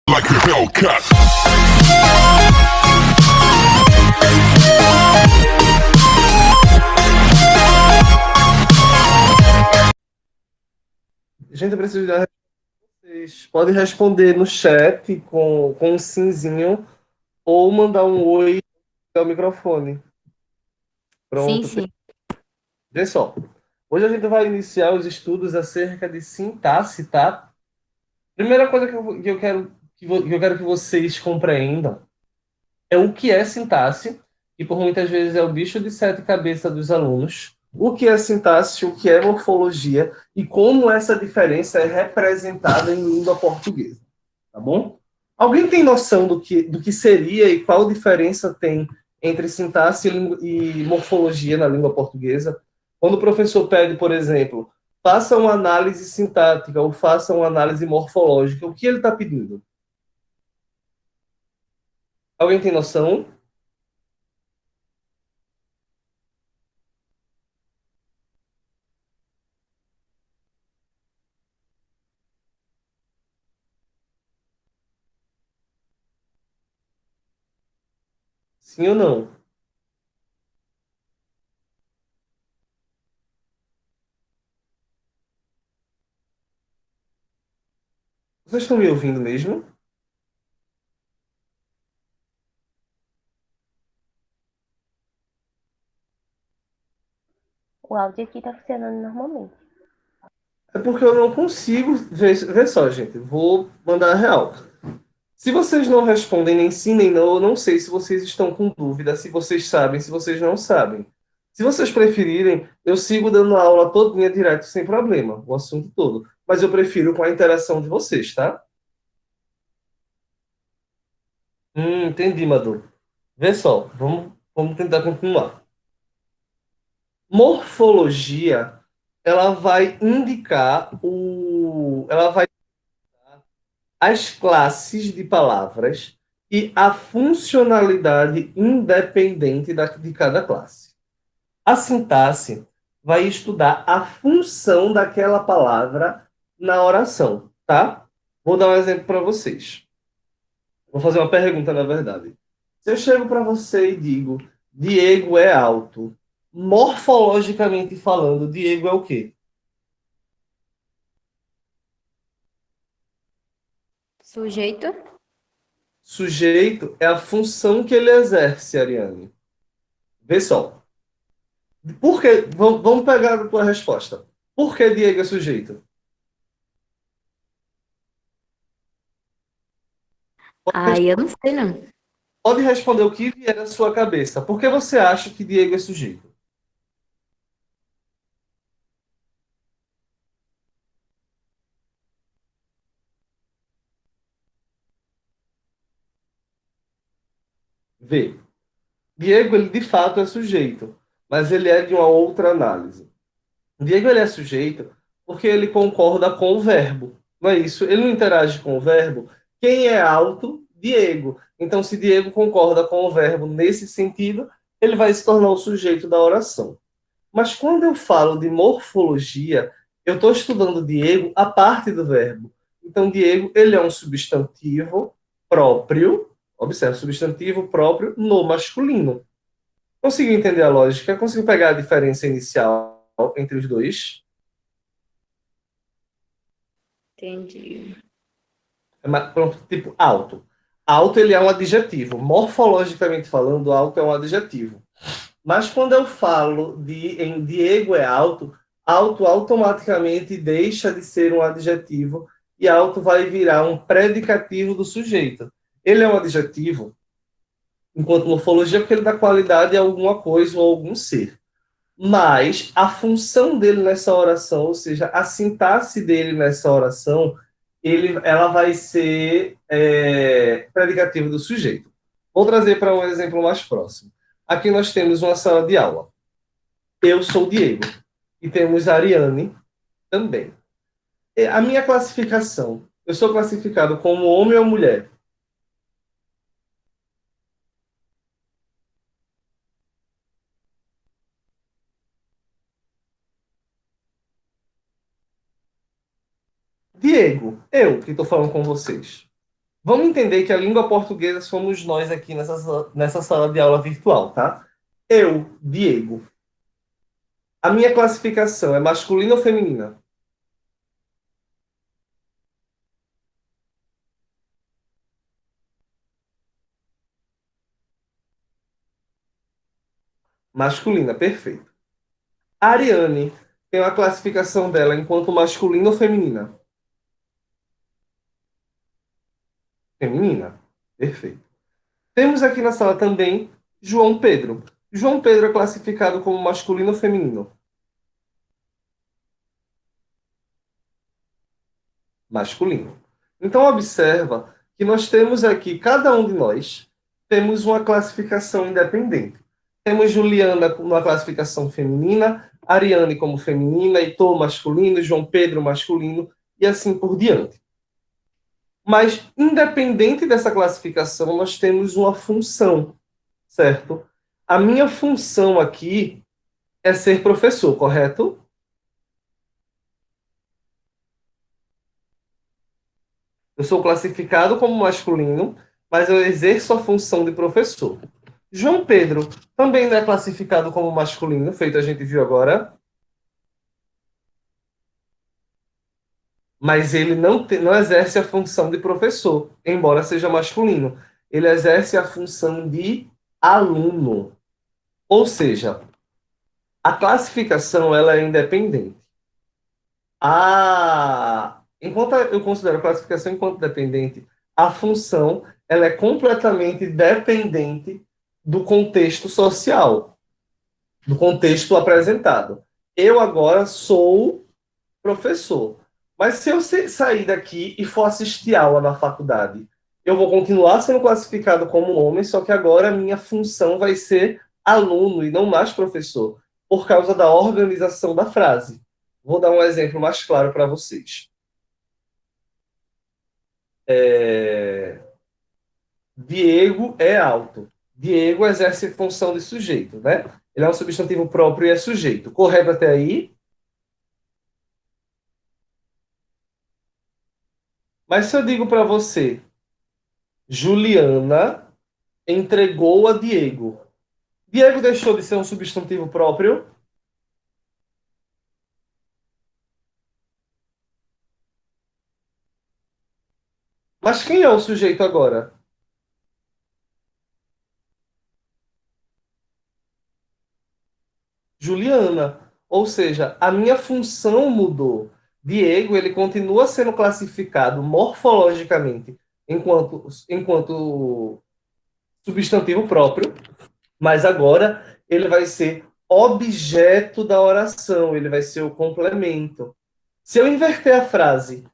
like a Hellcat. Gente, eu preciso de vocês. Podem responder no chat com um simzinho ou mandar um oi ao microfone. Sim, Pronto. sim. Vê só. Hoje a gente vai iniciar os estudos acerca de sintaxe, tá? Primeira coisa que eu quero que vocês compreendam é o que é sintaxe, que por muitas vezes é o bicho de sete cabeças dos alunos. O que é sintaxe, o que é morfologia e como essa diferença é representada em língua portuguesa. Tá bom? Alguém tem noção do que seria e qual diferença tem entre sintaxe e morfologia na língua portuguesa? Quando o professor pede, por exemplo, faça uma análise sintática ou faça uma análise morfológica, o que ele está pedindo? Alguém tem noção? Sim ou não? Vocês estão me ouvindo mesmo? O áudio aqui tá funcionando normalmente. É porque eu não consigo ver só, gente. Vou mandar a real. Se vocês não respondem nem sim nem não, eu não sei se vocês estão com dúvida, se vocês sabem, se vocês não sabem. Se vocês preferirem, eu sigo dando a aula todinha direto sem problema, o assunto todo. Mas eu prefiro com a interação de vocês, tá? Entendi, Madu. Vê só, vamos tentar continuar. Morfologia, ela vai indicar ela vai as classes de palavras e a funcionalidade independente de cada classe. A sintaxe vai estudar a função daquela palavra na oração, tá? Vou dar um exemplo para vocês. Vou fazer uma pergunta, na verdade. Se eu chego para você e digo, Diego é alto, morfologicamente falando, Diego é o quê? Sujeito? Sujeito é a função que ele exerce, Ariane. Vê só. Por que, vamos pegar a tua resposta. Por que Diego é sujeito? Ai, eu não sei não. Pode responder o que vier na sua cabeça. Por que você acha que Diego é sujeito? Vê. Diego, ele de fato é sujeito, mas ele é de uma outra análise. Diego, ele é sujeito porque ele concorda com o verbo. Não é isso? Ele não interage com o verbo. Quem é alto? Diego. Então, se Diego concorda com o verbo nesse sentido, ele vai se tornar o sujeito da oração. Mas quando eu falo de morfologia, eu estou estudando Diego a parte do verbo. Então, Diego, ele é um substantivo próprio, observe, substantivo próprio no masculino. Conseguiu entender a lógica? Conseguiu pegar a diferença inicial entre os dois? Entendi. Pronto, tipo, alto. Alto, ele é um adjetivo. Morfologicamente falando, alto é um adjetivo. Mas quando eu falo em Diego é alto, alto automaticamente deixa de ser um adjetivo e alto vai virar um predicativo do sujeito. Ele é um adjetivo, enquanto morfologia, porque ele dá qualidade a alguma coisa ou a algum ser. Mas a função dele nessa oração, ou seja, a sintaxe dele nessa oração, ela vai ser predicativo do sujeito. Vou trazer para um exemplo mais próximo. Aqui nós temos uma sala de aula. Eu sou o Diego. E temos a Ariane também. A minha classificação, eu sou classificado como homem ou mulher? Diego, eu que estou falando com vocês. Vamos entender que a língua portuguesa somos nós aqui nessa sala de aula virtual, tá? Eu, Diego. A minha classificação é masculina ou feminina? Masculina, perfeito. A Ariane tem a classificação dela enquanto masculina ou feminina? Feminina, perfeito. Temos aqui na sala também João Pedro. João Pedro é classificado como masculino ou feminino? Masculino. Então, observa que nós temos aqui, cada um de nós, temos uma classificação independente. Temos Juliana com uma classificação feminina, Ariane como feminina, Heitor masculino, João Pedro masculino, e assim por diante. Mas, independente dessa classificação, nós temos uma função, certo? A minha função aqui é ser professor, correto? Eu sou classificado como masculino, mas eu exerço a função de professor. João Pedro também não é classificado como masculino, feito a gente viu agora, mas ele não exerce a função de professor, embora seja masculino. Ele exerce a função de aluno. Ou seja, a classificação ela é independente. Enquanto eu considero a classificação enquanto dependente, a função ela é completamente dependente do contexto social, do contexto apresentado. Eu agora sou professor, mas se eu sair daqui e for assistir aula na faculdade, eu vou continuar sendo classificado como homem, só que agora a minha função vai ser aluno e não mais professor, por causa da organização da frase. Vou dar um exemplo mais claro para vocês. Diego é alto. Diego exerce função de sujeito, né? Ele é um substantivo próprio e é sujeito. Correto até aí? Mas se eu digo para você, Juliana entregou a Diego. Diego deixou de ser um substantivo próprio? Mas quem é o sujeito agora? Juliana. Ou seja, a minha função mudou. Diego, ele continua sendo classificado morfologicamente enquanto substantivo próprio, mas agora ele vai ser objeto da oração, ele vai ser o complemento. Se eu inverter a frase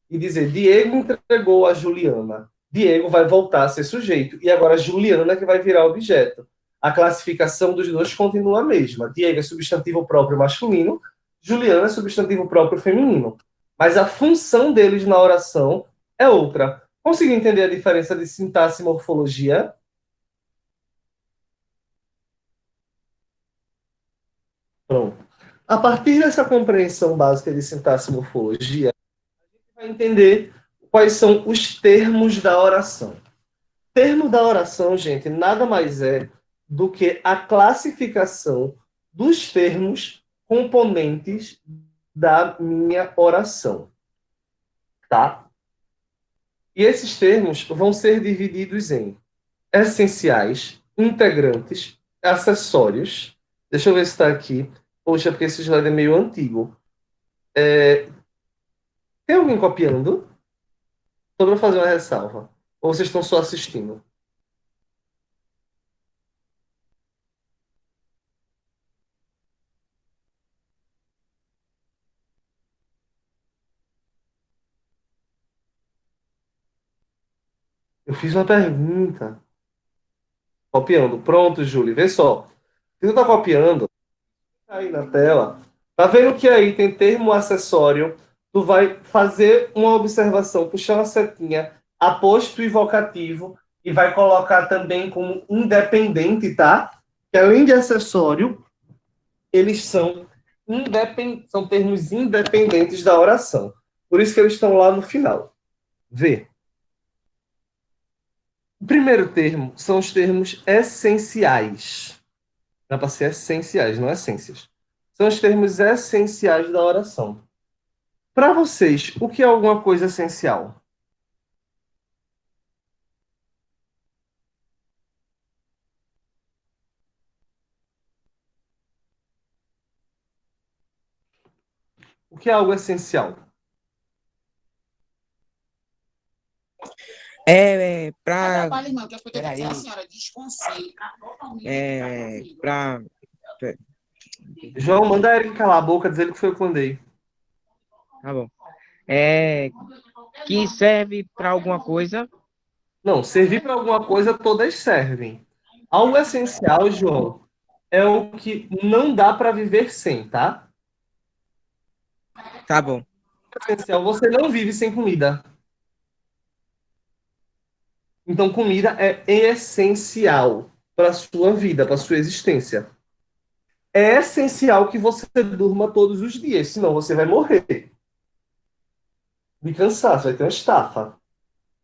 e dizer Diego entregou a Juliana, Diego vai voltar a ser sujeito, e agora Juliana que vai virar objeto. A classificação dos dois continua a mesma. Diego é substantivo próprio masculino, Juliana é substantivo próprio feminino. Mas a função deles na oração é outra. Conseguiu entender a diferença de sintaxe e morfologia? Pronto. A partir dessa compreensão básica de sintaxe e morfologia, vai entender quais são os termos da oração. Termo da oração, gente, nada mais é do que a classificação dos termos componentes da minha oração, tá? E esses termos vão ser divididos em essenciais, integrantes, acessórios. Deixa eu ver se está aqui. Poxa, porque esse slide é meio antigo. Tem alguém copiando? Só para fazer uma ressalva. Ou vocês estão só assistindo? Eu fiz uma pergunta. Copiando. Pronto, Júlio. Vê só. Se tu está copiando, aí na tela, tá vendo que aí tem termo acessório? Tu vai fazer uma observação, puxar uma setinha, aposto e vocativo, e vai colocar também como independente, tá? Que além de acessório, eles são termos independentes da oração. Por isso que eles estão lá no final. Vê. O primeiro termo são os termos essenciais. Dá para ser essenciais, não essências. São os termos essenciais da oração. Para vocês, o que é alguma coisa essencial? O que é algo essencial? Para. Peraí. Para. João, manda a Eric calar a boca, dizer que foi eu que mandei. Tá bom. É, que serve para alguma coisa. Não, servir para alguma coisa, todas servem. Algo essencial, João, é o que não dá para viver sem, tá? Tá bom. Essencial, você não vive sem comida. Então, comida é essencial para a sua vida, para a sua existência. É essencial que você durma todos os dias, senão você vai morrer de cansaço, vai ter uma estafa.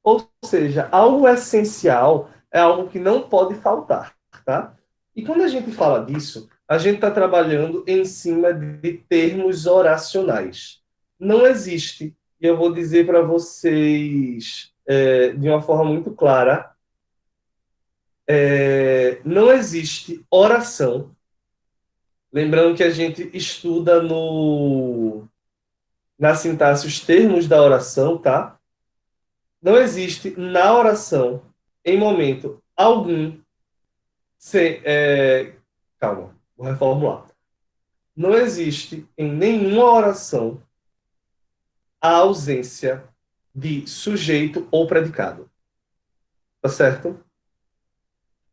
Ou seja, algo essencial é algo que não pode faltar, tá? E quando a gente fala disso, a gente está trabalhando em cima de termos oracionais. Não existe, e eu vou dizer para vocês de uma forma muito clara, não existe oração. Lembrando que a gente estuda na sintaxe os termos da oração, tá? Não existe na oração, em momento algum, sem, calma, vou reformular. Não existe em nenhuma oração a ausência de sujeito ou predicado. Tá certo?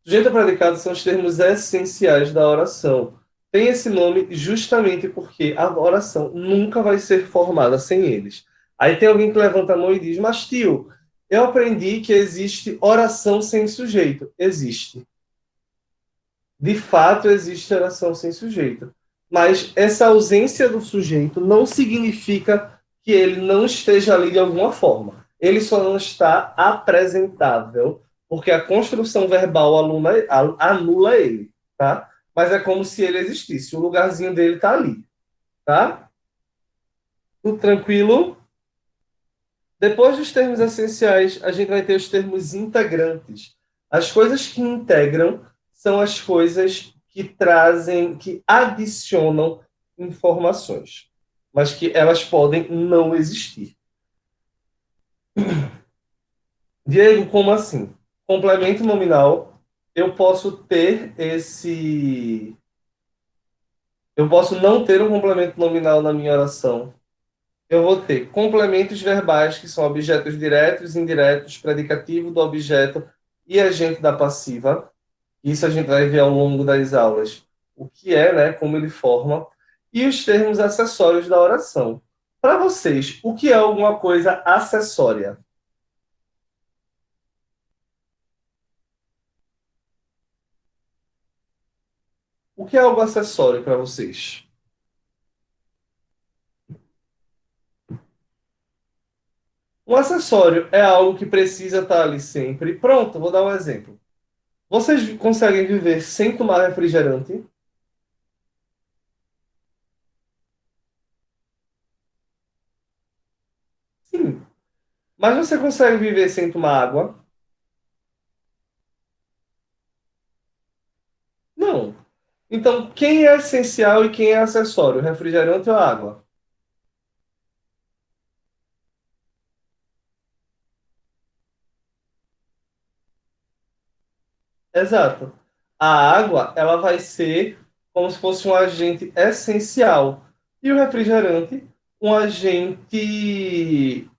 Sujeito e predicado são os termos essenciais da oração. Tem esse nome justamente porque a oração nunca vai ser formada sem eles. Aí tem alguém que levanta a mão e diz: Mas tio, eu aprendi que existe oração sem sujeito. Existe. De fato, existe oração sem sujeito. Mas essa ausência do sujeito não significa que ele não esteja ali de alguma forma. Ele só não está apresentável, porque a construção verbal anula ele, tá? Mas é como se ele existisse. O lugarzinho dele está ali, tá? Tudo tranquilo? Depois dos termos essenciais, a gente vai ter os termos integrantes. As coisas que integram são as coisas que trazem, que adicionam informações, mas que elas podem não existir. Diego, como assim? Complemento nominal, eu posso ter esse. Eu posso não ter um complemento nominal na minha oração. Eu vou ter complementos verbais, que são objetos diretos, indiretos, predicativo do objeto e agente da passiva. Isso a gente vai ver ao longo das aulas. O que é, né? Como ele forma. E os termos acessórios da oração. Para vocês, o que é alguma coisa acessória? O que é algo acessório para vocês? Um acessório é algo que precisa estar ali sempre. Pronto, vou dar um exemplo. Vocês conseguem viver sem tomar refrigerante? Sim. Mas você consegue viver sem tomar água? Não. Então, quem é essencial e quem é acessório? Refrigerante ou água? Exato. A água, ela vai ser como se fosse um agente essencial. E o refrigerante, um agente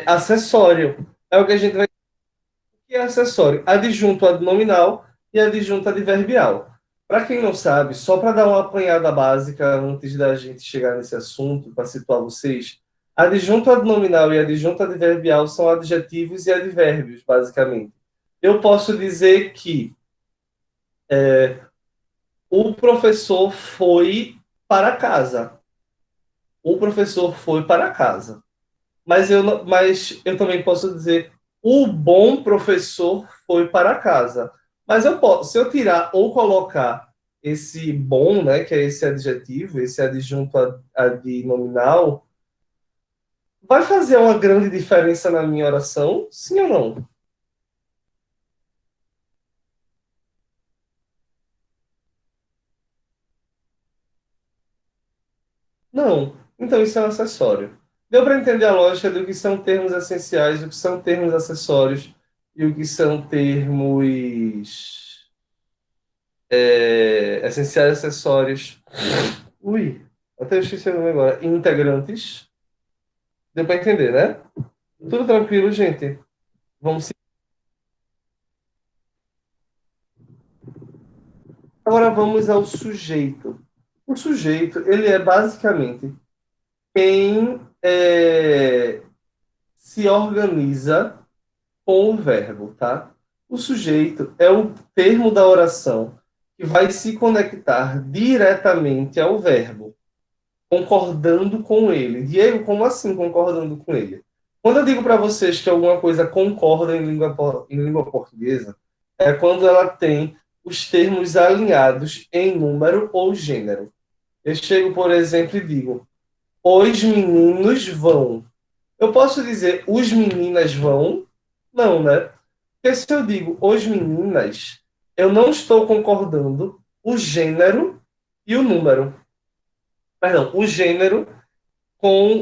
acessório. É o que a gente vai. O que é acessório? Adjunto adnominal e adjunto adverbial. Para quem não sabe, só para dar uma apanhada básica antes da gente chegar nesse assunto, para situar vocês, adjunto adnominal e adjunto adverbial são adjetivos e advérbios, basicamente. Eu posso dizer que o professor foi para casa. O professor foi para casa. Mas eu também posso dizer O bom professor foi para casa. Mas eu posso, se eu tirar ou colocar esse bom, né, que é esse adjetivo, esse adjunto de nominal, vai fazer uma grande diferença na minha oração? Sim ou não? Não. Então isso é um acessório. Deu para entender a lógica do que são termos essenciais, o que são termos acessórios e o que são termos essenciais acessórios. Ui, até eu esqueci o nome agora. Integrantes. Deu para entender, né? Tudo tranquilo, gente. Vamos se- Agora vamos ao sujeito. O sujeito, ele é basicamente quem se organiza com o verbo, tá? O sujeito é o termo da oração que vai se conectar diretamente ao verbo, concordando com ele. Diego, como assim concordando com ele? Quando eu digo para vocês que alguma coisa concorda em língua portuguesa, é quando ela tem os termos alinhados em número ou gênero. Eu chego, por exemplo, e digo: os meninos vão. Eu posso dizer os meninas vão? Não, né? Porque se eu digo os meninas, eu não estou concordando o gênero e o número. Perdão, o gênero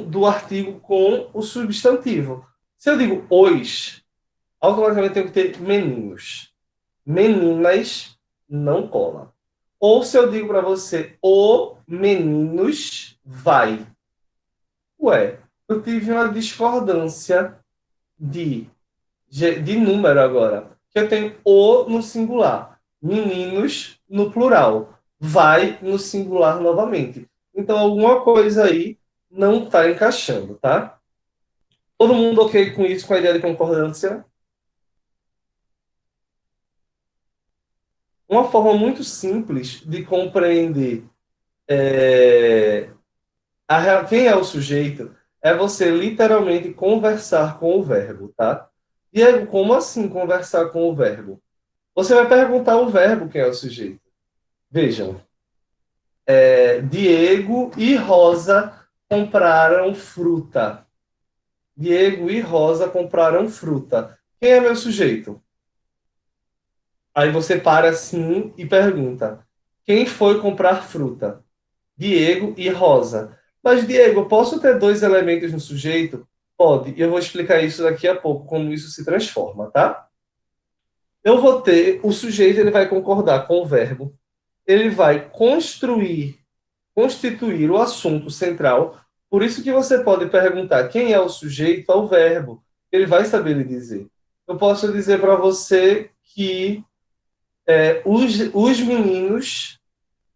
do artigo com o substantivo. Se eu digo os, automaticamente tenho que ter meninos. Meninas não cola. Ou se eu digo para você o meninos vai. Ué, eu tive uma discordância de, de número agora. Que eu tenho o no singular, meninos no plural, vai no singular novamente. Então alguma coisa aí não está encaixando, tá? Todo mundo ok com isso, com a ideia de concordância? Uma forma muito simples de compreender quem é o sujeito é você literalmente conversar com o verbo, tá? Diego, como assim conversar com o verbo? Você vai perguntar ao verbo quem é o sujeito. Vejam, Diego e Rosa compraram fruta. Diego e Rosa compraram fruta. Quem é meu sujeito? Aí você para assim e pergunta: quem foi comprar fruta? Diego e Rosa. Mas, Diego, eu posso ter dois elementos no sujeito? Pode. E eu vou explicar isso daqui a pouco, como isso se transforma, tá? Eu vou ter o sujeito, ele vai concordar com o verbo, ele vai constituir o assunto central. Por isso que você pode perguntar quem é o sujeito ao verbo. Ele vai saber lhe dizer. Eu posso dizer para você que os meninos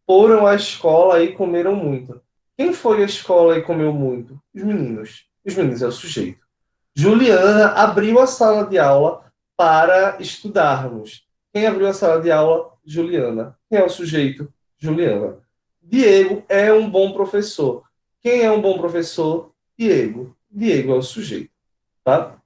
foram à escola e comeram muito. Quem foi à escola e comeu muito? Os meninos. Os meninos é o sujeito. Juliana abriu a sala de aula para estudarmos. Quem abriu a sala de aula? Juliana. Quem é o sujeito? Juliana. Diego é um bom professor. Quem é um bom professor? Diego. Diego é o sujeito, tá?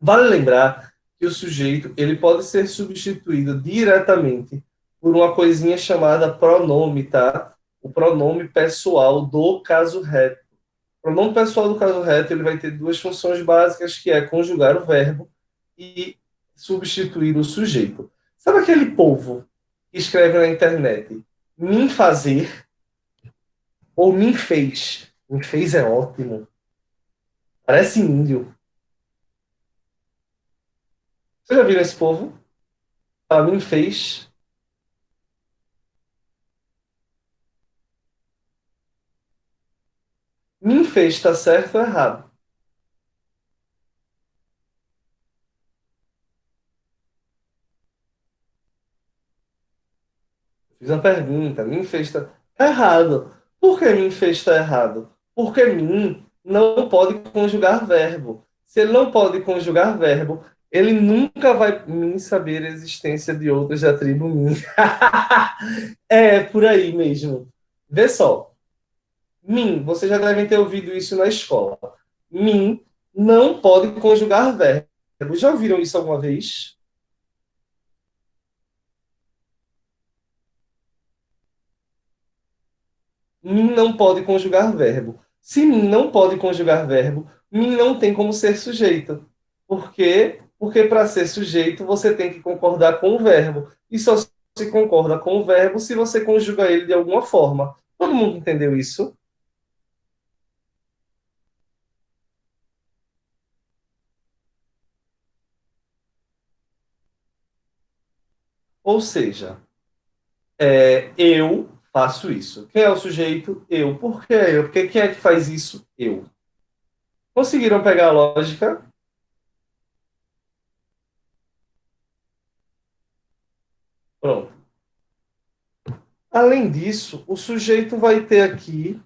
Vale lembrar que o sujeito ele pode ser substituído diretamente por uma coisinha chamada pronome, tá? O pronome pessoal do caso reto. O pronome pessoal do caso reto ele vai ter duas funções básicas, que é conjugar o verbo e substituir o sujeito. Sabe aquele povo que escreve na internet me fazer ou me fez? Me fez é ótimo. Parece índio. Você já viu esse povo? Fala, me fez. Me fez tá certo ou errado? Fiz uma pergunta, me fez tá errado. Por que me fez tá errado? Porque mim não pode conjugar verbo. Se ele não pode conjugar verbo, ele nunca vai mim saber a existência de outras da tribo mim. É por aí mesmo. Vê só. Mim, vocês já devem ter ouvido isso na escola. Mim não pode conjugar verbo. Já ouviram isso alguma vez? Mim não pode conjugar verbo. Se mim não pode conjugar verbo, mim não tem como ser sujeito. Por quê? Porque para ser sujeito você tem que concordar com o verbo. E só se concorda com o verbo se você conjuga ele de alguma forma. Todo mundo entendeu isso? Ou seja, eu faço isso. Quem é o sujeito? Eu. Por que eu? Porque quem é que faz isso? Eu. Conseguiram pegar a lógica? Pronto. Além disso, o sujeito vai ter aqui,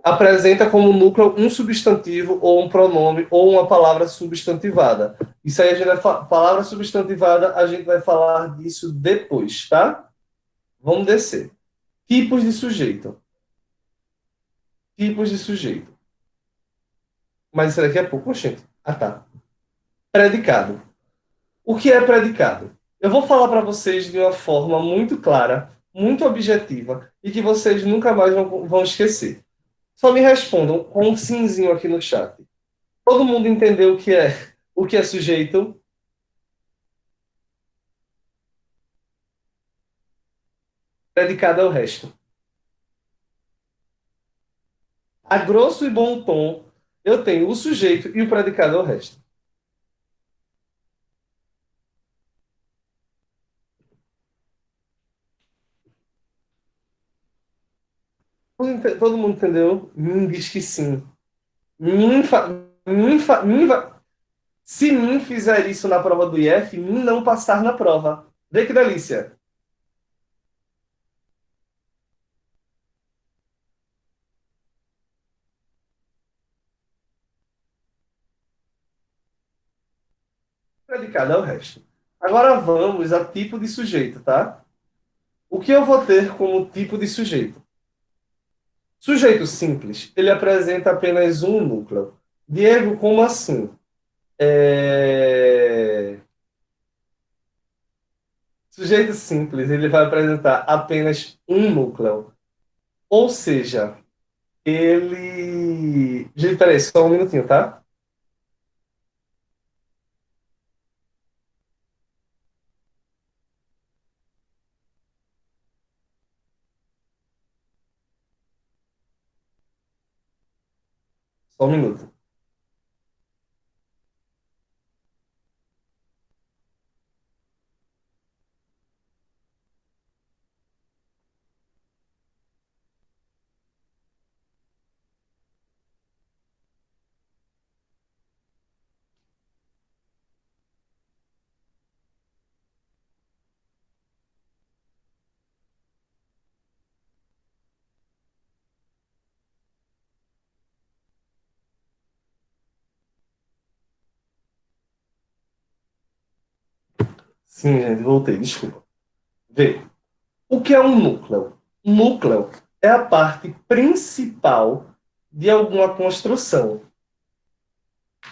apresenta como núcleo um substantivo ou um pronome ou uma palavra substantivada. Isso aí a gente vai palavra substantivada, a gente vai falar disso depois, tá? Vamos descer. Tipos de sujeito. Tipos de sujeito. Mas isso daqui é pouco, gente. Ah, tá. Predicado. O que é predicado? Eu vou falar para vocês de uma forma muito clara, muito objetiva e que vocês nunca mais vão esquecer. Só me respondam com um simzinho aqui no chat. Todo mundo entendeu o que é sujeito? Predicado é o resto. A grosso e bom tom, eu tenho o sujeito e o predicado é o resto. Todo mundo entendeu? Diz que sim. Mim, fa, mim se mim fizer isso na prova do IF, mim não passar na prova. Vê que delícia. Predicado é o resto. Agora vamos a tipo de sujeito, tá? O que eu vou ter como tipo de sujeito? Sujeito simples, ele apresenta apenas um núcleo. Diego, como assim? Sujeito simples, ele vai apresentar apenas um núcleo. Ou seja, ele. Gente, peraí, só um minutinho, tá? Só um minuto. Sim, gente, voltei, desculpa. Vê, o que é um núcleo? Núcleo é a parte principal de alguma construção.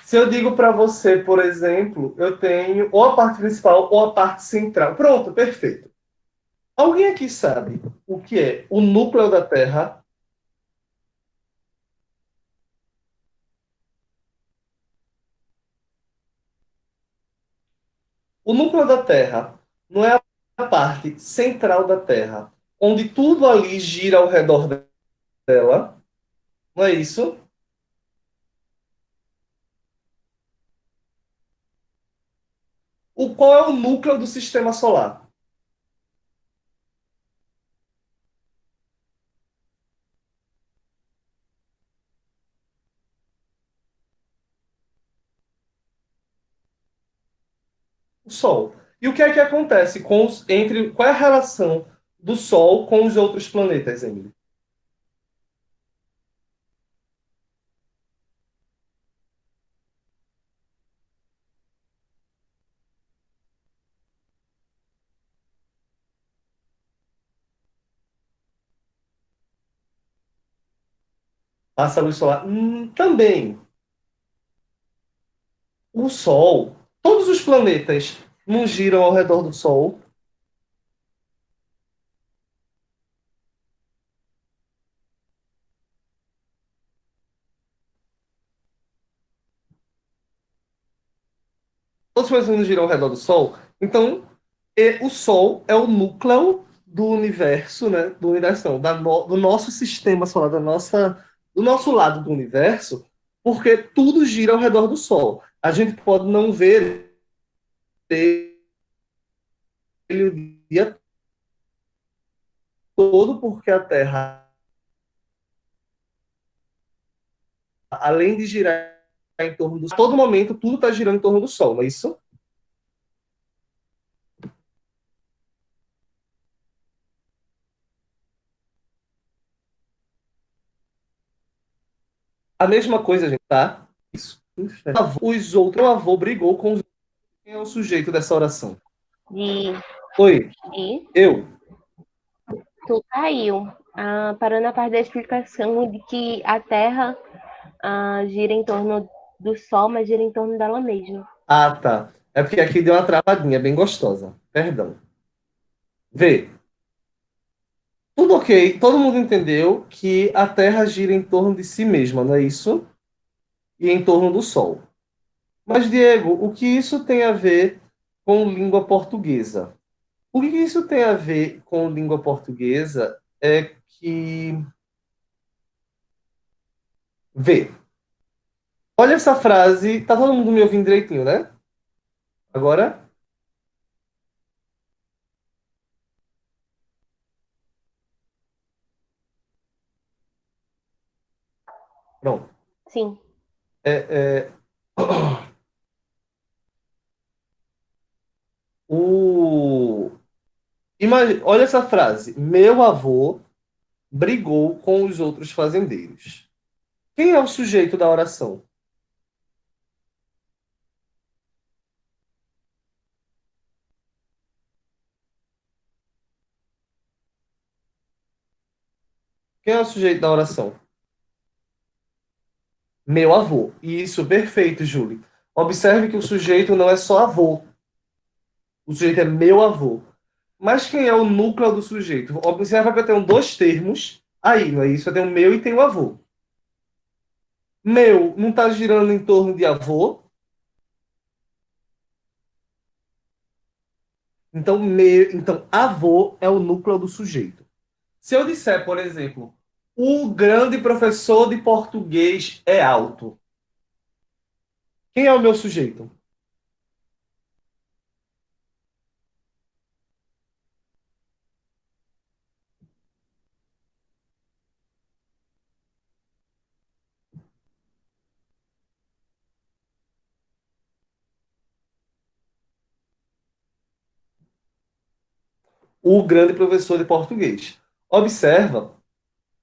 Se eu digo para você, por exemplo, eu tenho ou a parte principal ou a parte central. Pronto, perfeito. Alguém aqui sabe o que é o núcleo da Terra? O núcleo da Terra não é a parte central da Terra, onde tudo ali gira ao redor dela, não é isso? Qual é o núcleo do sistema solar? O Sol. E o que é que acontece entre qual é a relação do Sol com os outros planetas, Emily? Passa a luz solar? Também. O Sol, todos os planetas não giram ao redor do Sol. Todos os planetas não giram ao redor do Sol. Então, o Sol é o núcleo do universo, né? Do universo, não, do nosso sistema solar, do nosso lado do universo, porque tudo gira ao redor do Sol. A gente pode não ver ele o dia todo, porque a Terra, além de girar em torno do Sol, a todo momento tudo está girando em torno do Sol, não é isso? A mesma coisa, gente, tá? Isso. Os outros, meu avô brigou com os. Quem é o sujeito dessa oração? De, Oi, de, eu. tu caiu. Parando a parte da explicação de que a Terra gira em torno do Sol, mas gira em torno dela mesma. Ah, tá. É porque aqui deu uma travadinha bem gostosa. Perdão. Vê, tudo ok. Todo mundo entendeu que a Terra gira em torno de si mesma, não é isso? E em torno do Sol. Mas, Diego, o que isso tem a ver com língua portuguesa? O que isso tem a ver com língua portuguesa é que. Vê, olha essa frase. Tá todo mundo me ouvindo direitinho, né? Agora? Pronto. Sim. É, o... Olha essa frase. Meu avô brigou com os outros fazendeiros. Quem é o sujeito da oração? Quem é o sujeito da oração? Meu avô. Isso, perfeito, Júlio. Observe que o sujeito não é só avô. O sujeito é meu avô. Mas quem é o núcleo do sujeito? Observa que eu tenho dois termos aí, não é isso? Eu tenho meu e tenho avô. Meu não está girando em torno de avô. Então, avô é o núcleo do sujeito. Se eu disser, por exemplo, o grande professor de português é alto, quem é o meu sujeito? O grande professor de português. Observa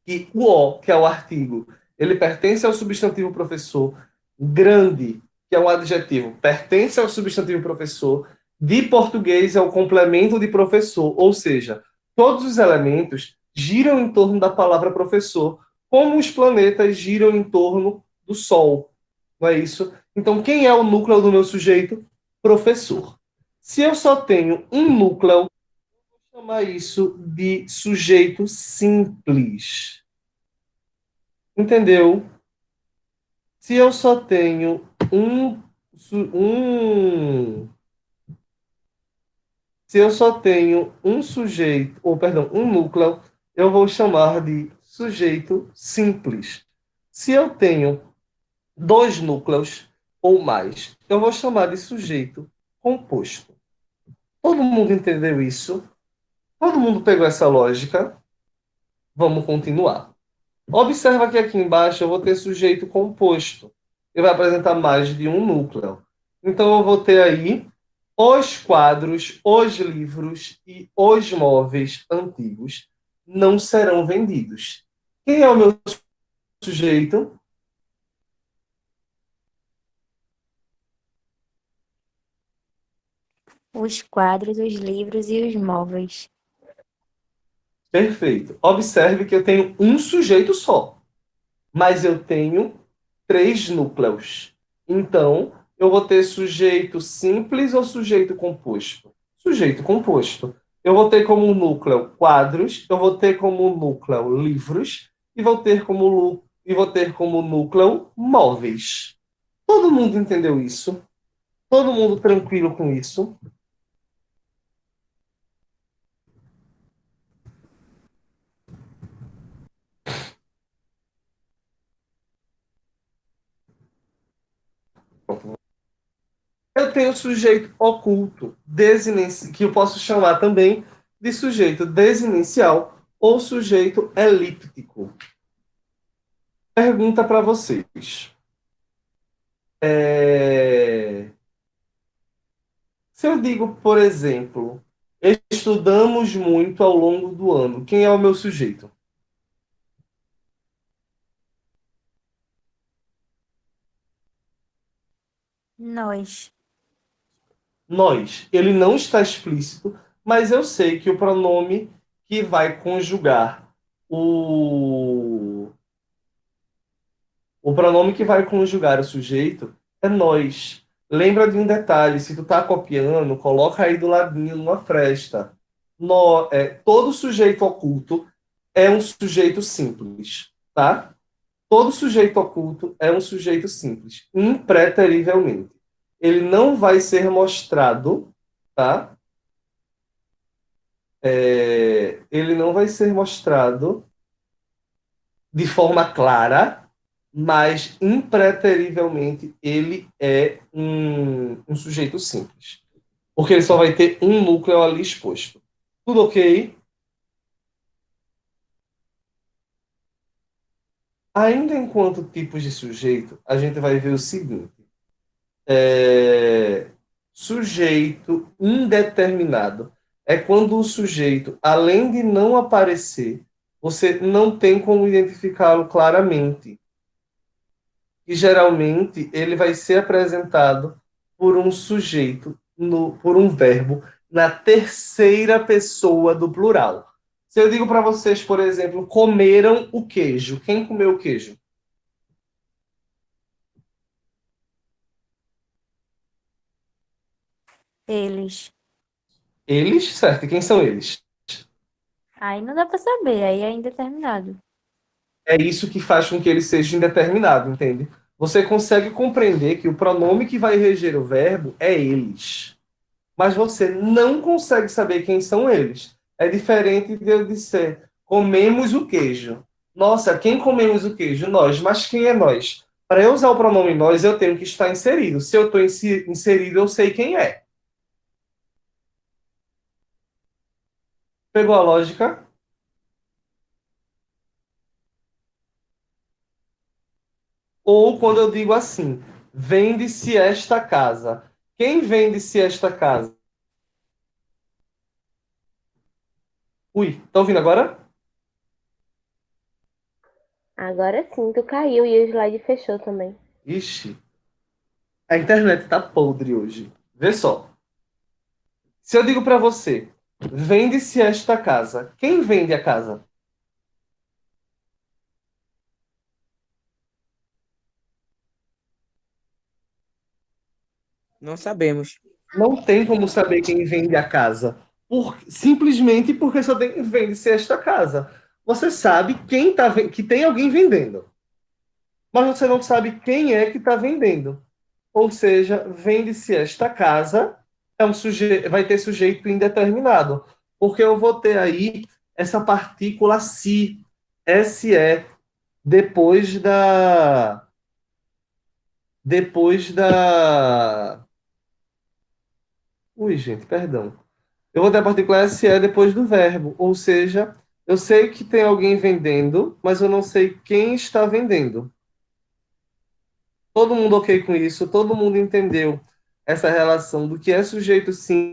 que o O, que é o artigo, ele pertence ao substantivo professor. Grande, que é um adjetivo, pertence ao substantivo professor. De português é o complemento de professor, ou seja, todos os elementos giram em torno da palavra professor, como os planetas giram em torno do Sol. Não é isso? Então, quem é o núcleo do meu sujeito? Professor. Se eu só tenho um núcleo, vou chamar isso de sujeito simples. Entendeu? Se eu só tenho um se eu só tenho um sujeito, ou perdão, um núcleo, eu vou chamar de sujeito simples. Se eu tenho dois núcleos ou mais, eu vou chamar de sujeito composto. Todo mundo entendeu isso? Todo mundo pegou essa lógica? Vamos continuar. Observa que aqui embaixo eu vou ter sujeito composto. Ele vai apresentar mais de um núcleo. Então eu vou ter aí os quadros, os livros e os móveis antigos não serão vendidos. Quem é o meu sujeito? Os quadros, os livros e os móveis. Perfeito. Observe que eu tenho um sujeito só, mas eu tenho três núcleos. Então, Eu vou ter sujeito simples ou sujeito composto? Sujeito composto. Eu vou ter como núcleo quadros, eu vou ter como núcleo livros e vou ter como núcleo móveis. Todo mundo entendeu isso? Todo mundo tranquilo com isso? Eu tenho sujeito oculto, que eu posso chamar também de sujeito desinicial ou sujeito elíptico. Pergunta para vocês. Se eu digo, por exemplo, estudamos muito ao longo do ano, quem é o meu sujeito? Nós. Nós. Ele não está explícito, mas eu sei que o pronome que vai conjugar o o pronome que vai conjugar o sujeito é nós. Lembra de um detalhe, se tu tá copiando, coloca aí do ladinho numa fresta. Todo sujeito oculto é um sujeito simples, tá? Todo sujeito oculto é um sujeito simples, impreterivelmente. Ele não vai ser mostrado, tá? Ele não vai ser mostrado de forma clara, mas impreterivelmente ele é um sujeito simples. Porque ele só vai ter um núcleo ali exposto. Tudo ok? Ainda enquanto tipos de sujeito, a gente vai ver o seguinte. Sujeito indeterminado é quando o sujeito, além de não aparecer, você não tem como identificá-lo claramente. E geralmente ele vai ser apresentado por um sujeito, por um verbo, na terceira pessoa do plural. Se eu digo para vocês, por exemplo, comeram o queijo, quem comeu o queijo? Eles. Eles, certo? E quem são eles? Aí não dá pra saber, aí é indeterminado. É isso que faz com que ele seja indeterminado, entende? Você consegue compreender que o pronome que vai reger o verbo é eles. Mas você não consegue saber quem são eles. É diferente de eu dizer, comemos o queijo. Nossa, quem comemos o queijo? Nós. Mas quem é nós? Para eu usar o pronome nós, eu tenho que estar inserido. Se eu estou inserido, eu sei quem é. Pegou a lógica? Ou quando eu digo assim, vende-se esta casa. Quem vende-se esta casa? Ui, tá ouvindo agora? Agora sim, tu caiu e o slide fechou também. Ixi, a internet tá podre hoje. Vê só. Se eu digo para você, vende-se esta casa, quem vende a casa? Não sabemos. Não tem como saber quem vende a casa. Simplesmente porque só tem vende-se esta casa. Você sabe que tem alguém vendendo, mas você não sabe quem é que está vendendo. Ou seja, vende-se esta casa, vai ter sujeito indeterminado, porque eu vou ter aí essa partícula se, depois da. Ui, gente, perdão. Eu vou ter a partícula se depois do verbo, ou seja, eu sei que tem alguém vendendo, mas eu não sei quem está vendendo. Todo mundo ok com isso? Todo mundo entendeu essa relação do que é sujeito sim